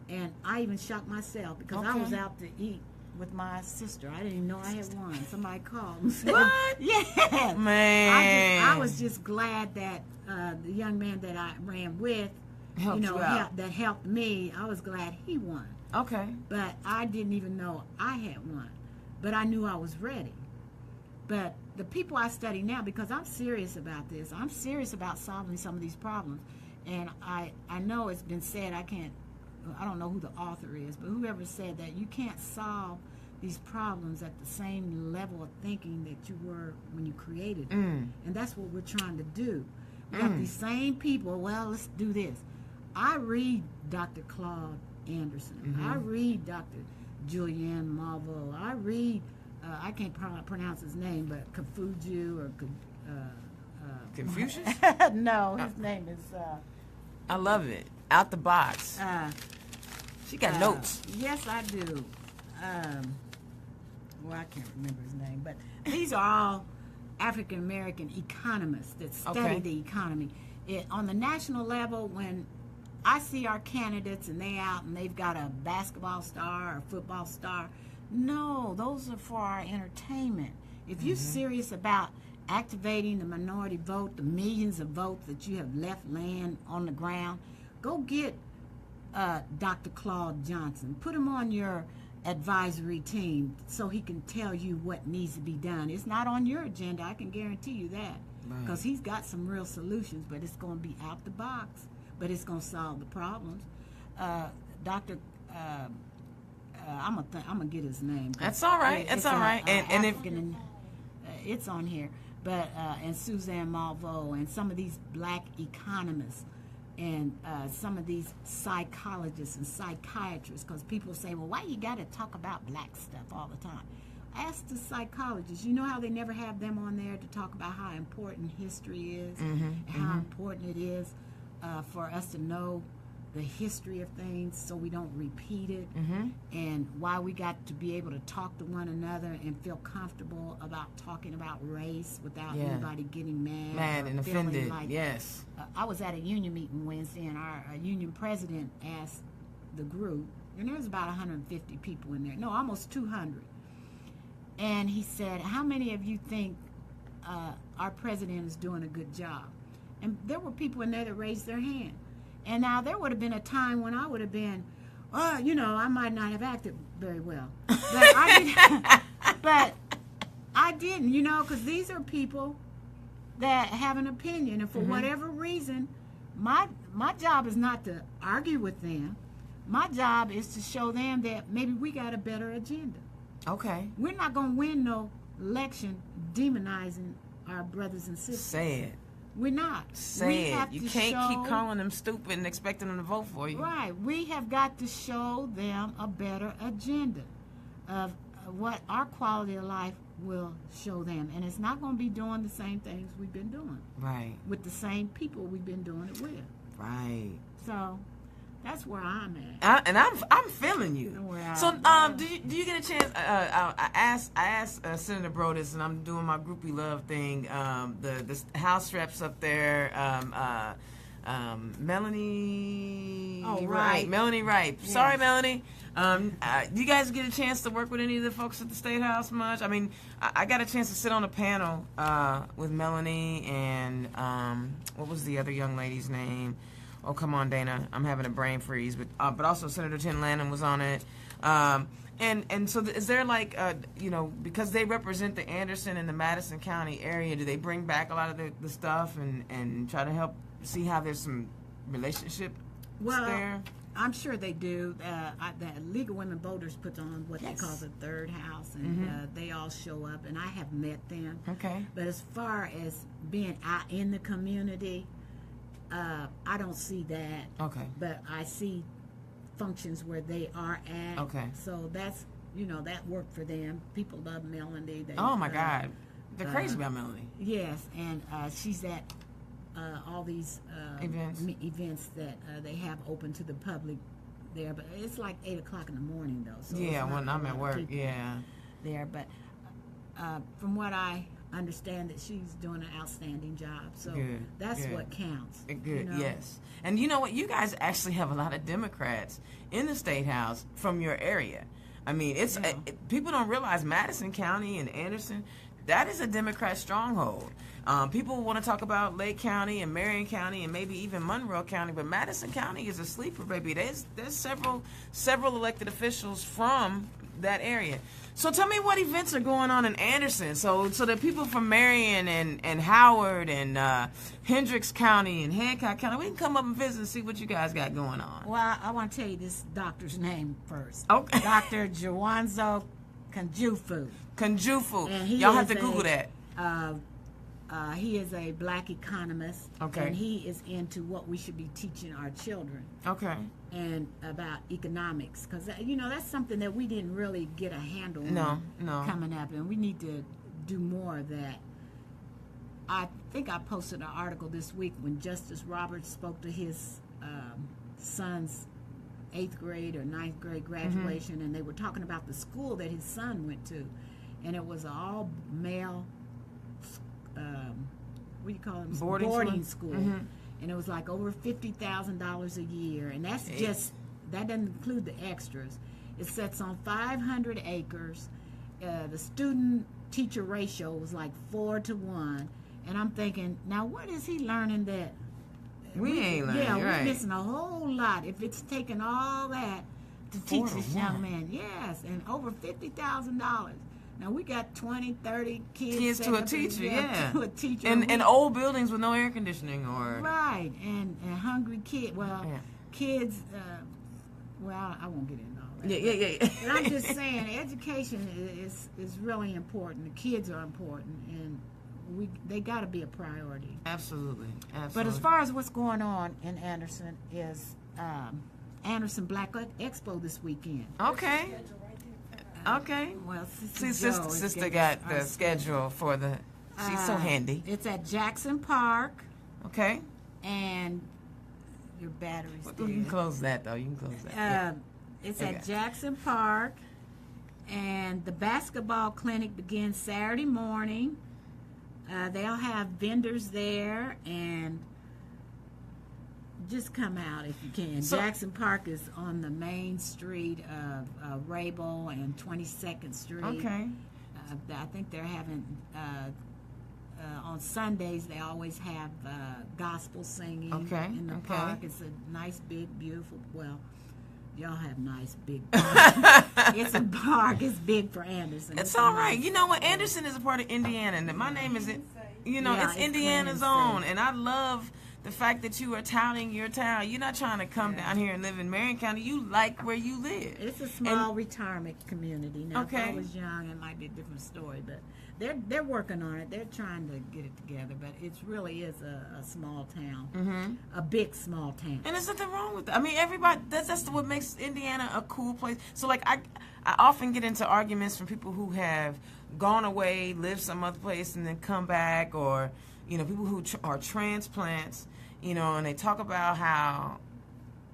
And I even shocked myself because I was out to eat with my sister. I didn't even know I had won. Somebody called and said, what? Yeah. Man. I was just glad that the young man that I ran with, that helped me. I was glad he won. Okay. But I didn't even know I had won. But I knew I was ready. But the people I study now, because I'm serious about this. I'm serious about solving some of these problems. And I know it's been said, I don't know who the author is, but whoever said that you can't solve these problems at the same level of thinking that you were when you created it. And that's what we're trying to do. We got these same people, well, let's do this. I read Dr. Claude Anderson. I read Dr. Julianne Malveaux. I read, I can't pronounce his name, but Confucius or Confucius? No, his name is I love it. Out the box. She got notes. Yes, I do. Well, I can't remember his name, but these are all African American economists that study the economy. On the national level, when I see our candidates and they've got a basketball star or a football star, no, those are for our entertainment. If you're serious about activating the minority vote, the millions of votes that you have left laying on the ground, go get Dr. Claude Johnson. Put him on your advisory team so he can tell you what needs to be done. It's not on your agenda, I can guarantee you that, because he's got some real solutions, but it's going to be out the box, but it's going to solve the problems. Dr. I'm gonna get his name. That's all right. That's all right. And if it's on here, but and Suzanne Malveaux and some of these black economists and some of these psychologists and psychiatrists, because people say, well, why you got to talk about black stuff all the time? Ask the psychologists. You know how they never have them on there to talk about how important history is, and how important it is for us to know the history of things so we don't repeat it, and why we got to be able to talk to one another and feel comfortable about talking about race without anybody getting mad and offended. Like, yes. I was at a union meeting Wednesday, and our union president asked the group, and there was about 150 people in there, no, almost 200, and he said, how many of you think our president is doing a good job? And there were people in there that raised their hand. And now there would have been a time when I would have been, I might not have acted very well. But I didn't, because these are people that have an opinion. And for whatever reason, my job is not to argue with them. My job is to show them that maybe we got a better agenda. Okay. We're not going to win no election demonizing our brothers and sisters. Say it. We're not. Say it. You can't keep calling them stupid and expecting them to vote for you. Right. We have got to show them a better agenda of what our quality of life will show them. And it's not going to be doing the same things we've been doing. Right. With the same people we've been doing it with. Right. So that's where I'm at. And I'm feeling you. So do you get a chance? I asked Senator Brodus, and I'm doing my groupie love thing. The House reps up there, Melanie. Oh, right. Melanie Wright. Yes. Sorry, Melanie. Do you guys get a chance to work with any of the folks at the State House much? I mean, I got a chance to sit on a panel with Melanie and what was the other young lady's name? Oh, come on, Dana. I'm having a brain freeze. But also Senator Tim Lanham was on it. And so is there like, because they represent the Anderson and the Madison County area, do they bring back a lot of the stuff and try to help see how there's some relationship there? I'm sure they do. The League of Women Voters puts on what they call the third house, and they all show up, and I have met them. Okay. But as far as being out in the community, I don't see that. Okay. But I see functions where they are at. Okay. So that's, that worked for them. People love Melanie. Oh, my God. They're crazy about Melanie. Yes, and she's at all these events that they have open to the public there. But it's like 8 o'clock in the morning, though. So when I'm at work, there. But from what I understand, that she's doing an outstanding job, so that's what counts. Good, yes. And you know what? You guys actually have a lot of Democrats in the State House from your area. I mean, people don't realize Madison County and Anderson, that is a Democrat stronghold. People want to talk about Lake County and Marion County and maybe even Monroe County, but Madison County is a sleeper, baby. There's several elected officials from that area. So tell me what events are going on in Anderson. So the people from Marion and Howard and Hendricks County and Hancock County, we can come up and visit and see what you guys got going on. Well, I want to tell you this doctor's name first. Okay. Dr. Jawanzo Kanjufu. Kanjufu. And he Y'all have is to Google that. He is a black economist. Okay. And he is into what we should be teaching our children. Okay. And about economics, because that's something that we didn't really get a handle No. coming up, and we need to do more of that. I think I posted an article this week when Justice Roberts spoke to his son's 8th grade or 9th grade graduation, and they were talking about the school that his son went to, and it was an all male what do you call them, boarding school. And it was like over $50,000 a year, and that doesn't include the extras. It sits on 500 acres. The student-teacher ratio was like 4-to-1, and I'm thinking, now what is he learning that we ain't learning? Yeah, right. we're missing a whole lot if it's taking all that to teach this young man. Yes, and over $50,000. Now we got 20, 30 kids to a teacher, to a teacher. In old buildings with no air conditioning or right, and hungry kids. Well, Yeah. kids. Well, I won't get into all that. Yeah. But I'm just saying, education is really important. The kids are important, and they got to be a priority. Absolutely. But as far as what's going on in Anderson is Anderson Black Expo this weekend. Okay. Okay. Well, See, sister got the schedule for the. She's so handy. It's at Jackson Park, Okay. and your battery's You dead. can close that though. You can close that. Yeah. It's Okay. at Jackson Park, and the basketball clinic begins Saturday morning. They'll have vendors there, and just come out if you can. So- Jackson Park is on the main street of Rabel and 22nd Street. Okay. I think they're having on Sundays they always have gospel singing Okay, in the okay. park. It's a nice big beautiful, well, y'all have nice big parks. It's a park. It's big for Anderson. It's all right. You know what? Anderson is a part of Indiana, and my name is, Yeah, it's it's Indiana's Crumes own, State. and I love the fact that you are touting your town. You're not trying to come down here and live in Marion County. You like where you live. It's a small retirement community. Now, if Okay. I was young, it might be a different story, but they're working on it. They're trying to get it together, but it really is a small town, a big small town. And there's nothing wrong with that. I mean, everybody, that's what makes Indiana a cool place. So, like, I often get into arguments from people who have gone away, lived some other place, and then come back, or, people who are transplants, and they talk about how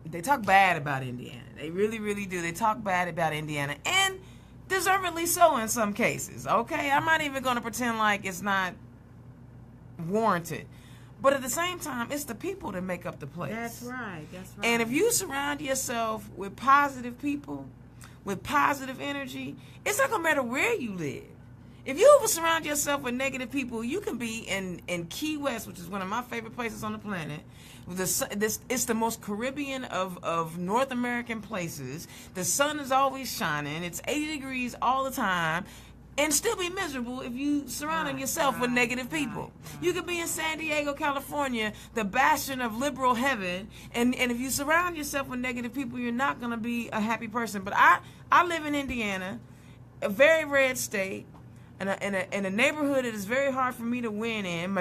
they talk bad about Indiana. They really, really do. They talk bad about Indiana, and deservedly so in some cases, okay? I'm not even going to pretend like it's not warranted. But at the same time, it's the people that make up the place. That's right. And if you surround yourself with positive people, with positive energy, it's not going to matter where you live. If you ever surround yourself with negative people, you can be in Key West, which is one of my favorite places on the planet. It's the most Caribbean of North American places. The sun is always shining. It's 80 degrees all the time. And still be miserable if you surrounding yourself with negative people. You could be in San Diego, California, the bastion of liberal heaven, and if you surround yourself with negative people, you're not going to be a happy person. But I live in Indiana, a very red state, in a neighborhood that is very hard for me to win in.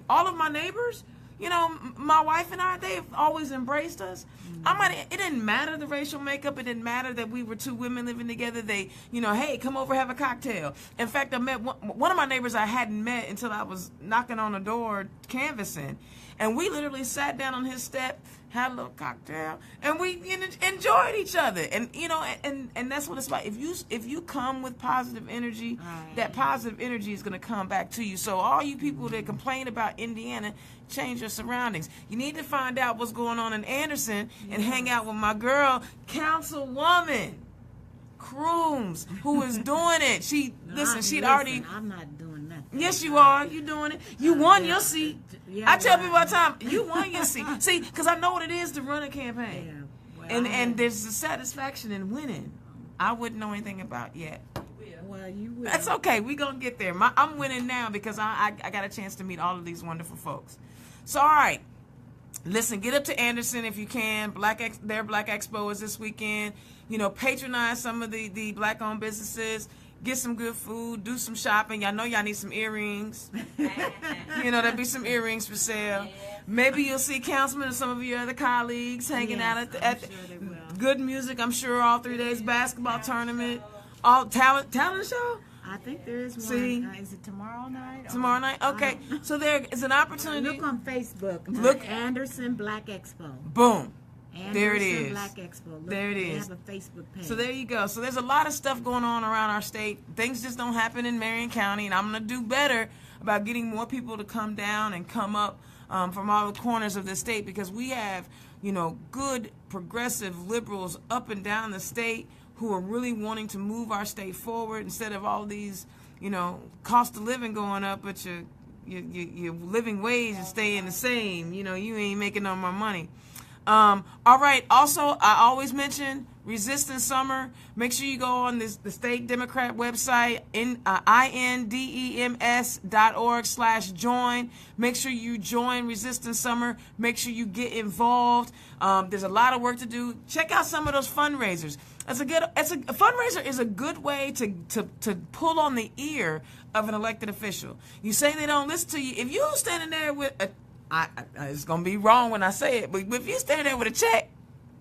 All of my neighbors, my wife and I, they've always embraced us. It didn't matter the racial makeup. It didn't matter that we were two women living together. They, hey, come over, have a cocktail. In fact, I met one of my neighbors I hadn't met until I was knocking on the door canvassing. And we literally sat down on his step, had a little cocktail, and we enjoyed each other. And and that's what it's like. If you come with positive energy, that positive energy is going to come back to you. So all you people that complain about Indiana, change your surroundings. You need to find out what's going on in Anderson and hang out with my girl, Councilwoman Crumes, who is doing it. I'm not doing nothing. Yes, you are. You doing it. You won your seat. Yeah, I tell people all the time, you won your seat. See, because I know what it is to run a campaign. Yeah, well, And there's a satisfaction in winning. I wouldn't know anything about yet. Well, you will. That's okay. We're going to get there. I'm winning now because I got a chance to meet all of these wonderful folks. So, all right. Listen, get up to Anderson if you can. Their Black Expo is this weekend. You know, patronize some of the Black-owned businesses. Get some good food. Do some shopping. Y'all know y'all need some earrings. You know, there'll be some earrings for sale. Maybe you'll see Councilman and some of your other colleagues hanging out at the good music. I'm sure all 3 days basketball tournament, all talent show. I think there is one. See? Is it tomorrow night? Tomorrow night. Okay, so there is an opportunity. Look on Facebook. Look Anderson Black Expo. Boom. Anderson There it is. Black Expo. Look, There it they is. have a Facebook page. So there you go. So there's a lot of stuff going on around our state. Things just don't happen in Marion County, and I'm going to do better about getting more people to come down and come up from all the corners of the state, because we have, you know, good progressive liberals up and down the state who are really wanting to move our state forward instead of all these, you know, cost of living going up, but your living wage is staying the same. You know, you ain't making no more money. All right. Also, I always mention Resistance Summer. Make sure you go on the state Democrat website, indems.org/join. Make sure you join Resistance Summer. Make sure you get involved. There's a lot of work to do. Check out some of those fundraisers. A fundraiser is a good way to pull on the ear of an elected official. You say they don't listen to you. If you standing there with it's gonna be wrong when I say it, but if you standing there with a check,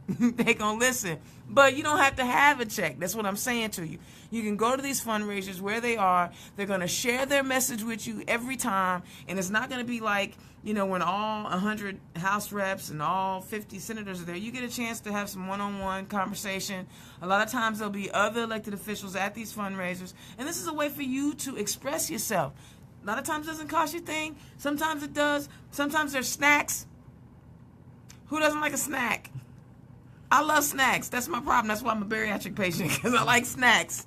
they gonna listen. But you don't have to have a check. That's what I'm saying to you. You can go to these fundraisers where they are. They're gonna share their message with you every time, and it's not gonna be like, you know, when all 100 House reps and all 50 senators are there. You get a chance to have some one-on-one conversation. A lot of times there'll be other elected officials at these fundraisers, and this is a way for you to express yourself. A lot of times it doesn't cost you a thing. Sometimes it does. Sometimes there's snacks. Who doesn't like a snack? I love snacks. That's my problem. That's why I'm a bariatric patient, because I like snacks.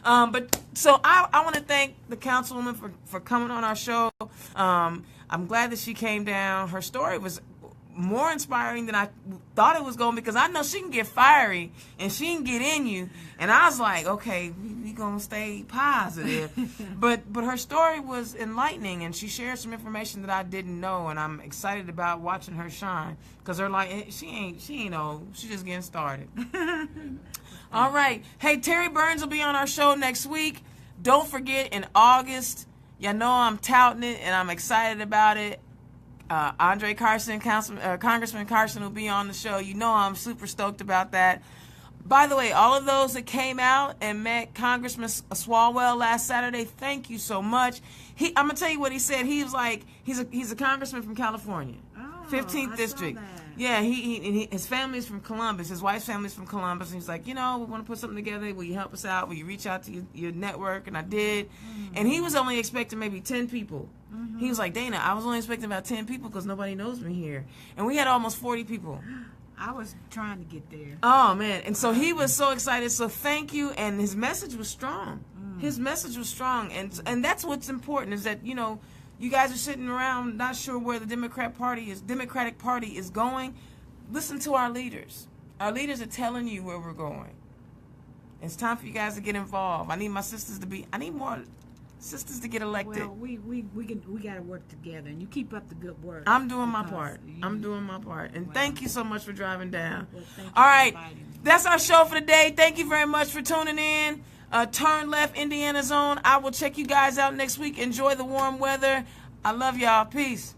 But so I want to thank the Councilwoman for coming on our show. I'm glad that she came down. Her story was more inspiring than I thought it was going, because I know she can get fiery and she can get in you. And I was like, okay, we gonna stay positive. but her story was enlightening, and she shared some information that I didn't know, and I'm excited about watching her shine, because her like she ain't old. She's just getting started. All right. Hey, Terry Burns will be on our show next week. Don't forget, in August, y'all know I'm touting it and I'm excited about it. Andre Carson, Congressman Carson will be on the show. You know I'm super stoked about that. By the way, all of those that came out and met Congressman Swalwell last Saturday, thank you so much. I'm gonna tell you what he said. He was like, he's a congressman from California, 15th district. Yeah, his family's from Columbus. His wife's family's from Columbus. And he's like, you know, we want to put something together. Will you help us out? Will you reach out to your network? And I did. Mm-hmm. And he was only expecting maybe 10 people. Mm-hmm. He was like, Dana, I was only expecting about 10 people because nobody knows me here. And we had almost 40 people. I was trying to get there. Oh, man. And so he was so excited. So thank you. And his message was strong. His message was strong. And that's what's important, is that, you know, you guys are sitting around not sure where the Democratic Party is going. Listen to our leaders. Our leaders are telling you where we're going. It's time for you guys to get involved. I need more sisters to get elected. Well, we got to work together, and you keep up the good work. I'm doing my part. And thank you so much for driving down. Well, all right, that's our show for today. Thank you very much for tuning in. Turn Left, Indiana Zone. I will check you guys out next week. Enjoy the warm weather. I love y'all. Peace.